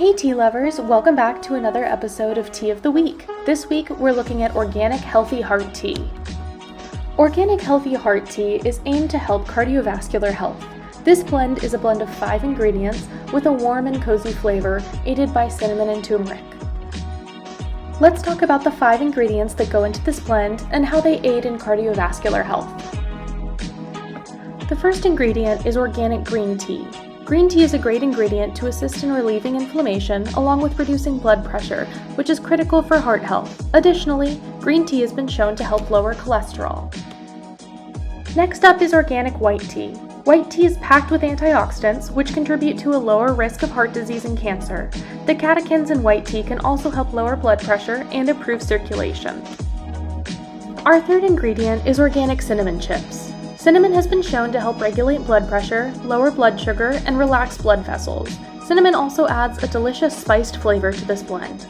Hey tea lovers, welcome back to another episode of Tea of the Week. This week we're looking at organic healthy heart tea. Organic healthy heart tea is aimed to help cardiovascular health. This blend is a blend of 5 ingredients with a warm and cozy flavor aided by cinnamon and turmeric. Let's talk about the 5 ingredients that go into this blend and how they aid in cardiovascular health. The first ingredient is organic green tea. Green tea is a great ingredient to assist in relieving inflammation along with reducing blood pressure, which is critical for heart health. Additionally, green tea has been shown to help lower cholesterol. Next up is organic white tea. White tea is packed with antioxidants, which contribute to a lower risk of heart disease and cancer. The catechins in white tea can also help lower blood pressure and improve circulation. Our third ingredient is organic cinnamon chips. Cinnamon has been shown to help regulate blood pressure, lower blood sugar, and relax blood vessels. Cinnamon also adds a delicious spiced flavor to this blend.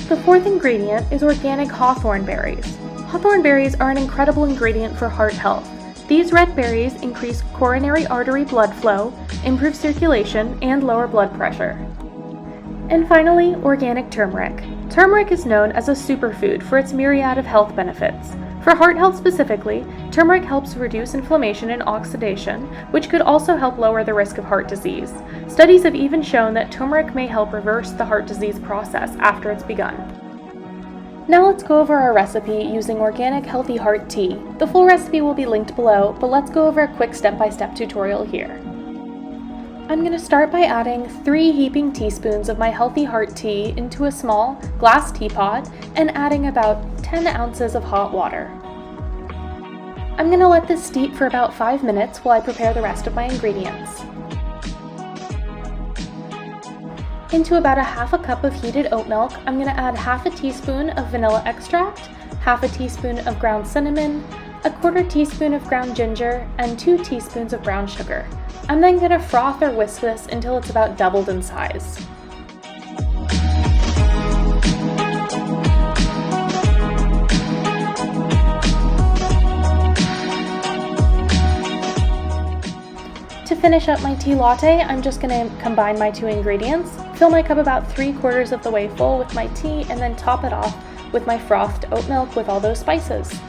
The fourth ingredient is organic hawthorn berries. Hawthorn berries are an incredible ingredient for heart health. These red berries increase coronary artery blood flow, improve circulation, and lower blood pressure. And finally, organic turmeric. Turmeric is known as a superfood for its myriad of health benefits. For heart health specifically, turmeric helps reduce inflammation and oxidation, which could also help lower the risk of heart disease. Studies have even shown that turmeric may help reverse the heart disease process after it's begun. Now let's go over our recipe using organic healthy heart tea. The full recipe will be linked below, but let's go over a quick step-by-step tutorial here. I'm going to start by adding 3 heaping teaspoons of my healthy heart tea into a small glass teapot and adding about 10 ounces of hot water. I'm going to let this steep for about 5 minutes while I prepare the rest of my ingredients. Into about a half a cup of heated oat milk, I'm going to add half a teaspoon of vanilla extract, half a teaspoon of ground cinnamon, a quarter teaspoon of ground ginger, and 2 teaspoons of brown sugar. I'm then going to froth or whisk this until it's about doubled in size. To finish up my tea latte, I'm just going to combine my 2 ingredients, fill my cup about 3/4 of the way full with my tea, and then top it off with my frothed oat milk with all those spices.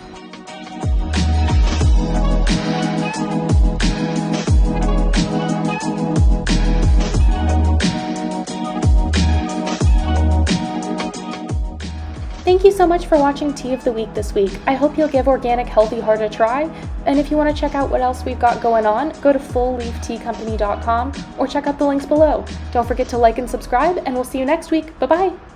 Thank you so much for watching Tea of the Week this week. I hope you'll give Organic Healthy Heart a try, and if you want to check out what else we've got going on, go to fullleafteacompany.com or check out the links below. Don't forget to like and subscribe, and we'll see you next week. Bye-bye!